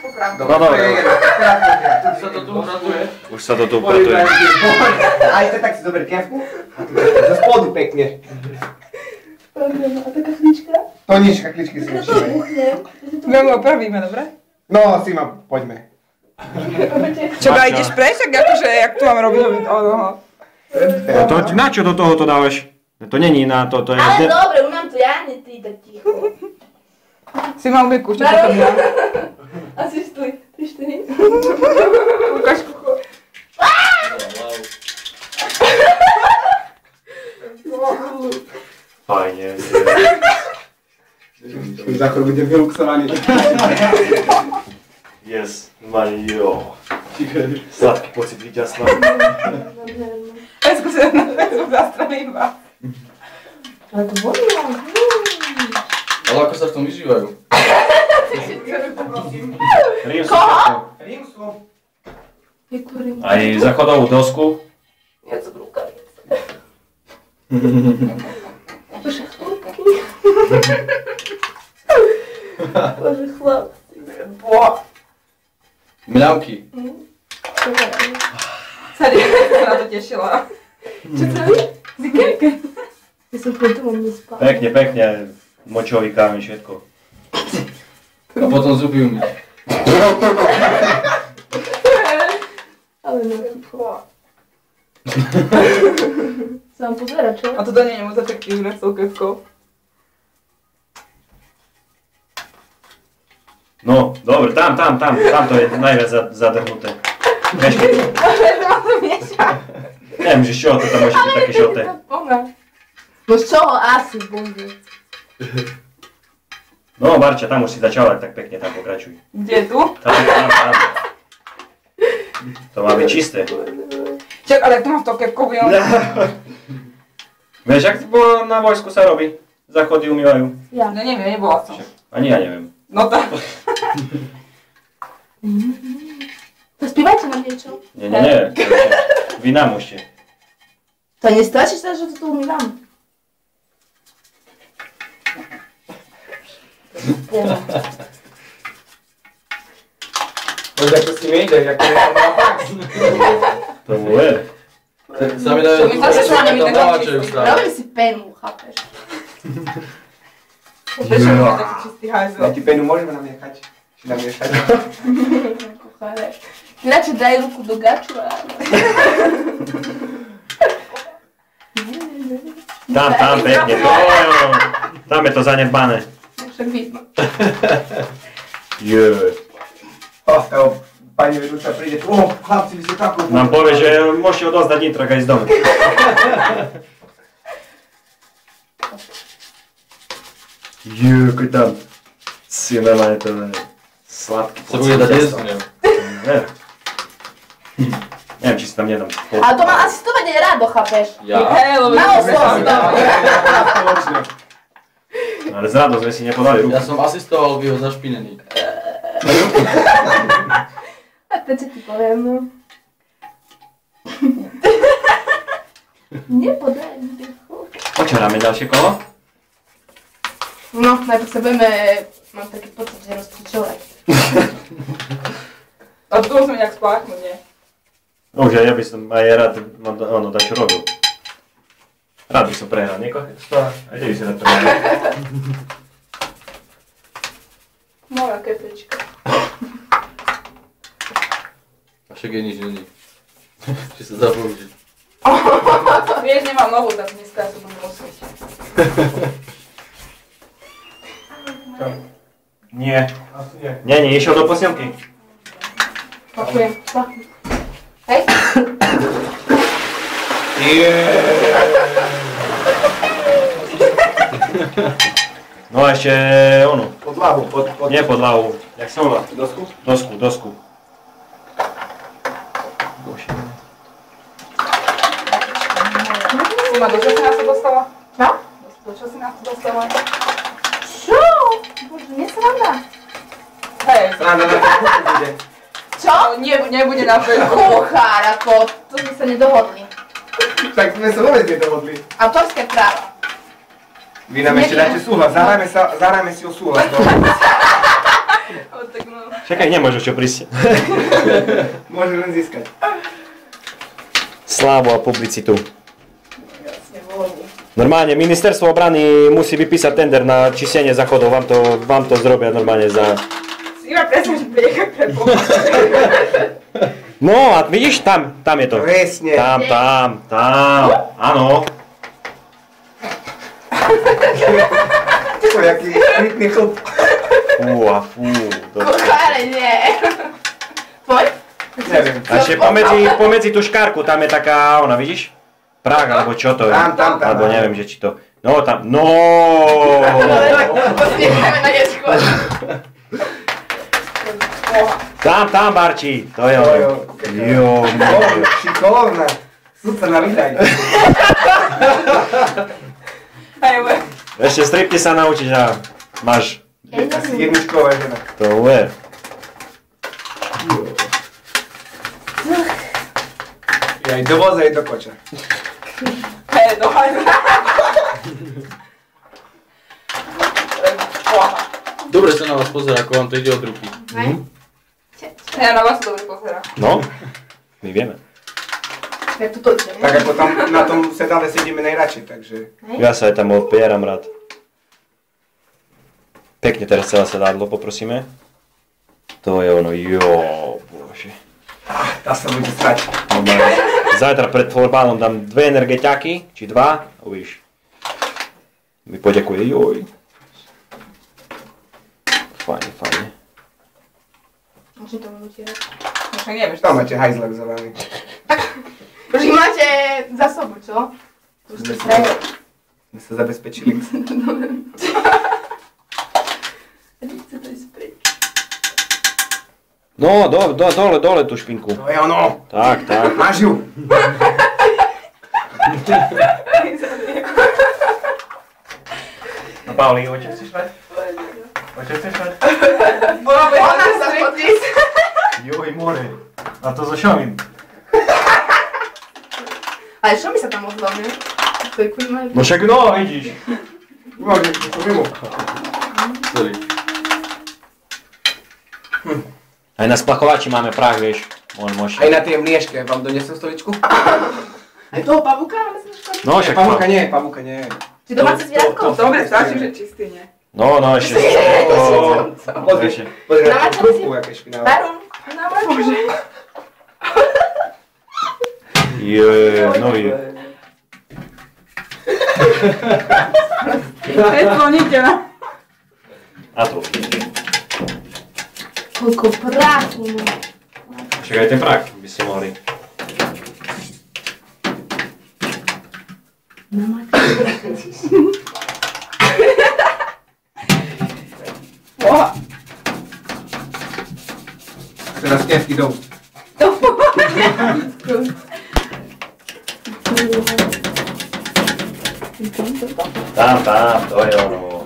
No dobre. Už sa to tu upratuje. Aj tak si zober kefku a tu zo spodu pekne. A taká chlička? To nič, chličky si nešíme. My ho opravíme, dobre? No, Sima, poďme. Čo, ideš preč? Tak akože, jak tu mám robiť? Na čo do toho to dávaš? To není na to, to je... Ale dobre, mám to ja, nie ty, tak ticho. Si mal umie kúšať potom ja. Asi stoj, 3, 4. Ukáž kucho. Fajne. Záchod bude vyluxovaný. Yes, jo. Sladký pocit víťazstva. Skúsim na Facebook zastrelím vás. Ale to boli Ale ako sa v tom vyžívajú? Rímsu. Aj zachodovú dosku. Ja som rukavice. Bože chlapky. Bože chlapci. Mľavky. Sadi, sa na to tešila. Čo to je? Zikerke. Ja som pred domom nespala. Pekne, pekne. Močový kámen, všetko. A potom zuby umyť. Ale no, ticho. Sa vám pozera, čo? A to nie je moc efektívne s tou kevkou. No, dobre, tam to je najviac zadrhnuté. Mešky. Neviem, že z čoho to tam môže byť také žlté. No z čoho asi, bože. No, Barča, tam už si začala, tak pekne tam pokračuj. Kde tu? Tam. To má byť čisté. Čak, ale jak to mám v tou kevkou vyjom? Vieš, ak na vojsku sa robí? Záchody umývajú. Ja. No neviem, nebola som. Ani ja neviem. No tak. To spívajte nám niečo. Nie. Vy nám môžete. To nestačí sa, že to tu umývam. Možno ako si nejde, ako je tam na fax. To je. Sami dajú tu naváčajú stále. Robím si penu, chápeš? Prečo mi je taký čistý Na hajzel? ti penu môžeme namiechať. Či namiešať. Kucháre. Radšej daj ruku do gaču a... Tam, pekne. Tam je to zanedbané. Však vidno. Pani vedúca príde tu. Chlapci, vy ste takú... Nám povie, že môžete odozdať nitrak aj z domu. Keď tam si normálne to sladký Sa bude dať jesť, neviem. Neviem, či si tam nedám. Ale to má asistovať aj Rado, chápeš? Ja? Na oslov. Ale z radosť sme si nepodali ruku. Ja som asistoval v jeho zašpinení. A prečo ti poviem, no? Nepodaj mi dechu. Počo hráme ďalšie kolo? No, najprv sa budeme... Mám taký pocit, že rozkričovať. A tu musíme nejak spláchnuť, nie? No už ja by som aj rád dať čo robil. Rád by som prehral niekoho. Aj ty by si na to prehral. Moja kefečka. A však je nič není. Či sa dá použiť. Vieš, nemám novú, tak dneska sa budem musieť. Nie. Nie, išiel do posilky. Pakujem. Hej. No a ešte ono. Pod hlavu, Nie pod hlavu. Jak sa volá? Dosku? Dosku. Sima, do čo si nás to dostala? Čo? Do čo si nás to dostala? Čo? Bože, nesranda. Hej, Sranda na Facebooku bude. Čo? nebude na Facebooku. Kuchár, ako to sme sa nedohodli. Tak sme sa vôbec nedohodli. Autorské práva. Vy nám ešte dáte súhlas, zahrajme si o súhlas. Tak no. Čakaj, nemôžeš čo prísť. Môže len získať. Slávu a publicitu. Jasne, voľbu. Normálne, ministerstvo obrany musí vypísať tender na čistenie záchodov, vám to zrobia normálne za... Si iba presne, že priecha preboha. No a vidíš, tam je to. Presne. Tam, áno. To je jaký spritný chlp. Fú. Ale nie. Poď. Neviem. A ešte pomedzi tú škárku, tam je taká, ona vidíš? Prach, alebo čo to je? Tam. Alebo neviem, že či to... No, tam, no. Postihneme na jesku. Tam, Barči, to je ono. Jo, Šikovná. Super na výdaj. ešte stripte sa naučiť a máš Asi jedničková žena. to je. Aj do voza, aj do koča. Hej, dohľadne. Dobre sa na vás pozerá, ako vám to ide od ruky. Hej. Ja na vás dobre pozerám. No, my vieme. Ja tu točím. Tak ako tam na tom sedále sedíme najradšej, takže... Ja sa aj tam opieram rád. Pekne teraz celé sedadlo poprosíme. To je ono, jo, bože. Tá sa bude strať. Normálne. Zajtra pred florbálom dám 2 energetiaky, či 2, a uvidíš. Mi poďakuje, joj. Fajne. Môžem to utierať. Však nevieš, Tam máte hajzlak za vami. Už ich máte za sobu, čo? Už to srajú. My sa zabezpečili. Chce to ísť preč. No, dole tú špinku. To je ono. Tak. Máš ju. No Pauli, o čo chceš mať? Ona sa chodí. Joj, more. A to so šomím. Ale čo mi sa tam ozval, ne? To je kurva. No však no, vidíš. Môže, to mimo. Sorry. Aj na splachovači máme prach, vieš. Môžeš. Aj na tej mlieške vám donesem stoličku? Aj toho pavúka máme sa škodiť? No však Pavúka nie. Či domáce zvieratko? Dobre, stačí, že čistý, nie? No, ešte. Pozri na tú trúbku, aké špinavé. Baron. Na mačku. No je. Nezvoníte na... A to. Koľko prachu. Však aj ten prach by si mohli. Na mačku. Oha. Teraz kevky dom. Tam, to je ono.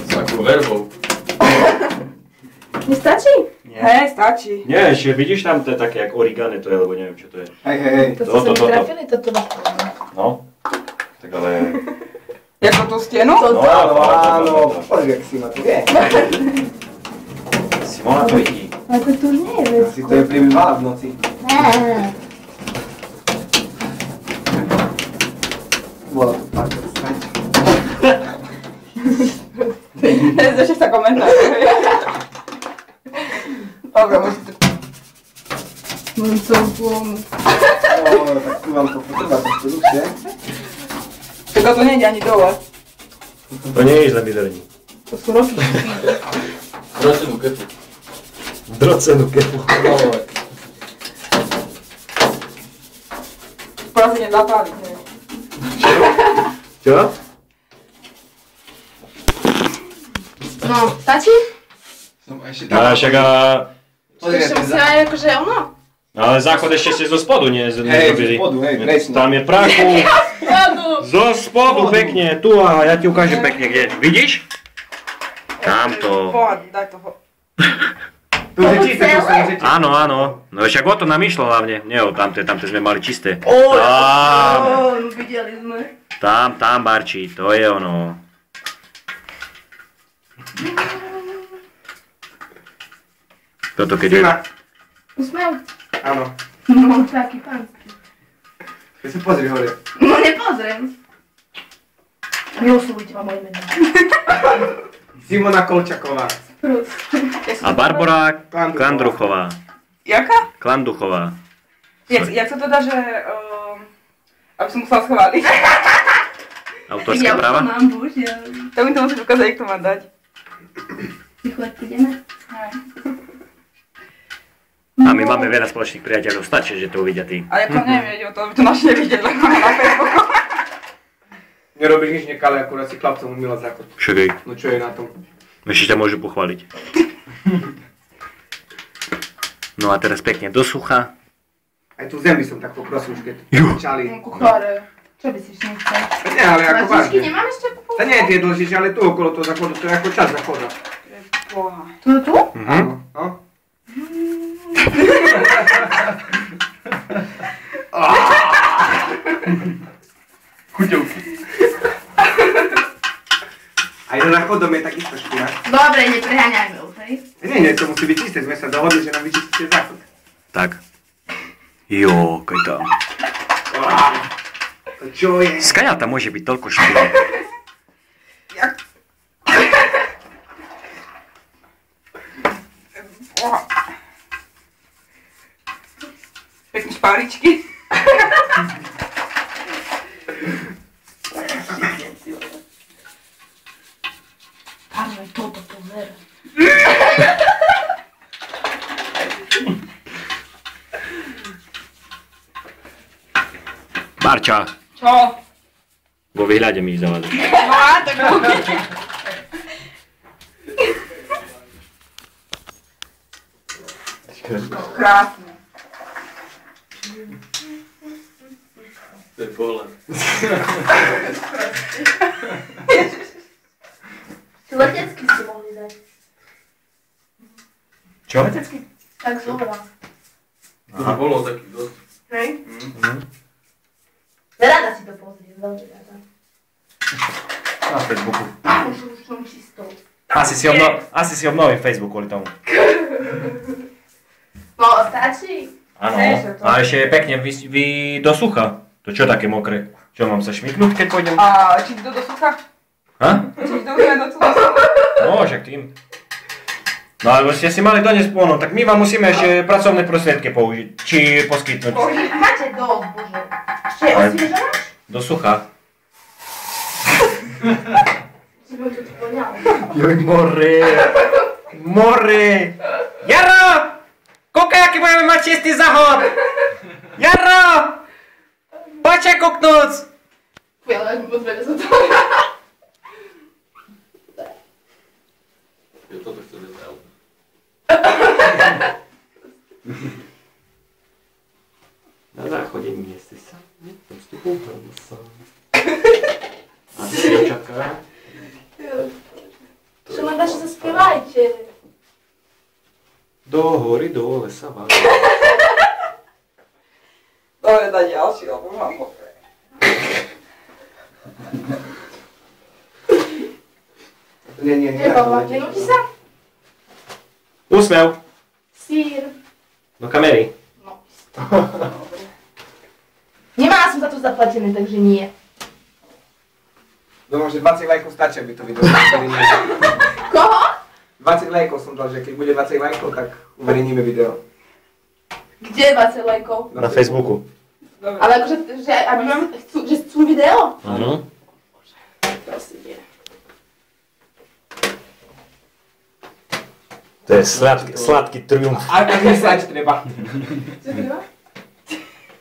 S takou verbou. Nestačí? Hej, stačí. Nie, ešte vidíš tam, to je také jak origane to je, lebo neviem čo to je. Hej. To sa mi trafili, toto máš problém. No. Tak ale... Jako tú stenu? No, Áno. Pozri, jak si ma tu vie. Simona to vidí. Ale to už nie je Asi to je pribývala v noci. Bola to pár strať. Začne sa komentár. Dobre, môžete... Môžem to pomôcť. Tak tu vám to potrvá trošku dlhšie. Čaká, to nejde ani dole. To nie je zle vydrení. To sú roky. Drocenú kefu. Drocenú kefu. Porazenie zapáliť, nie? Čo? No, stačí? Som ešte Ale však a... Ešte musíme aj akože ono? Ale záchod ešte ste zo spodu nezrobili. zo spodu, hej, presne. Tam je prachu. Skladu! Zo spodu pekne, tu a ja ti ukážem pekne kde. Vidíš? Tamto. Pohľad, daj toho. Tu je čisté, tu sú čisté. Áno. No však o to nám išlo hlavne. Nie o tamte sme mali čisté. Ó, Tam, videli sme. tam, Barči, to je ono. Toto keď je... Zima. Usmev? Áno. No, taký fanský. Keď sa pozri hore. No, nepozriem. Neoslovujte ma moje meno. Simona Kolčaková. Prus. A Barbora Klandruchová. Jaká? Klanduchová. Jak sa to dá, že... aby som musela schváliť. Autorské práva? Ja už to mám, bohužiaľ. Tak mi to musíš ukázať, jak to má dať. Ticho, ak ideme? A my máme veľa spoločných priateľov, stačí, že to uvidia tí. Ale ako neviem, o to by to naši nevideli, lebo mám na Facebooku. Nerobíš nič nekalé, akurát si chlapcom umýla záchod. Všakej, No čo je na tom? ešte ťa môžu pochváliť. No a teraz pekne do sucha. Aj tu zem by som tak poprosil už, keď čali. No, kuchár, čo by si ešte nechcel? Nie, ale ako Lačičky vážne. nemám ešte po To nie je tie dlžíš, ale tu okolo toho zachodu, to je ako čas zachoda. Boha. Tu? Áno, no. Chuťovky. Aj za záchodom je takisto špina. Dobre, nepreháňajme už, hej? Nie, to musí byť čisté, sme sa dohodli, že nám vyčistíte záchod. Tak. Jo, kaj tam. To čo je? Skaľa tam môže byť toľko špiny. Jak? Boha. Pekné špáričky. Karme, toto pozera. Marča, Čo? vo výhľade mi zavadí. No a tak krásne. To je pohľad. Letecký si mohli dať. Čo? Letecký? Tak zúra. To by bolo taký dosť. Hej? Rada si to pozriem, veľmi rada. Na Facebooku. Už som čistou. Asi si obnovím Facebook kvôli tomu. No, stačí? Áno, Hej, že to- a ešte pekne vy do sucha. To čo také mokré? Čo, mám sa šmyknúť, keď pôjdem? A či ti to do sucha? Ha? Či ti to už do sucha? No, však tým. No ale ste si mali doniesť pônu, tak my vám musíme ešte pracovné prostriedky použiť, či poskytnúť. Máte dosť, bože. Ešte Ale- osviežaš? Do sucha. Si ma to poňal. Joj, more. More. Jaro! Koľkaj, aký budeme mať čistý záhod! Jaro! Poď sa kúknúť! Fuj, ale ak mi pozrieme sa to. Ja toto chcem jesť auto. Na záchode nie si sám, postupom sám. A si čaká. Čo ma daš, zaspievajte. Do hory, dole sa váži. Dobre, daj ďalší, lebo mám mokré. Nie. Nenúti sa? Úsmev. Sír. Do kamery. No. Nemala som za to zaplatené, takže nie. Dúfam, že 20 lajkov stačí, aby to video uverejnili. Koho? 20 lajkov som dal, že keď bude 20 lajkov, tak uverejníme video. Kde 20 lajkov? Na Facebooku. Dobre. Ale akože, že, aby že chcú video? Áno. Prosím, nie. To je sladký triumf. A myslať treba. Čo treba?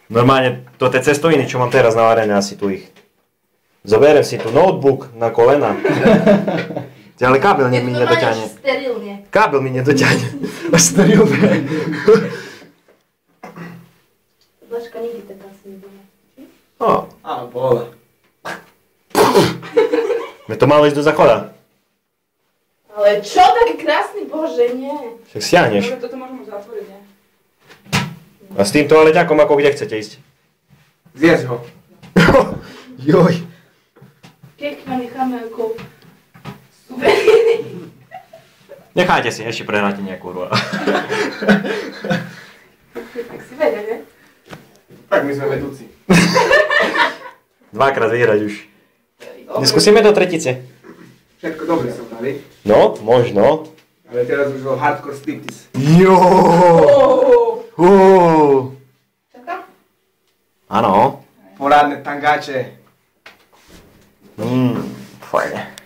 Normálne, to tie cestoviny, čo mám teraz navarené, asi tu ich. Zoberiem si tu notebook na kolena. Ale kábel mi nedoťahne. Sterilne. Kábel mi nedoťahne. Sterilne. Blažka nikdy tak asi nebude. No, Áno, pohoda. my to malo ísť do záchoda. Ale čo, taký krásny, bože, nie. Však stiahneš. Dobre, toto môžem už zatvoriť, nie? A s tým toaleťakom, ako kde chcete ísť? Zjedz ho. Joj. Pekne necháme ako suveníry. Nechajte si, ešte prehráte nejakú hru. Tak si vedia, nie? Tak my sme vedúci. Dvakrát vyhrať už. Dobre. Neskúsime do tretice. Všetko dobre som dali. No, možno. Ale teraz už bol hardcore striptease. Jo. Čaká? Áno. Porádne tangáče. Fajne.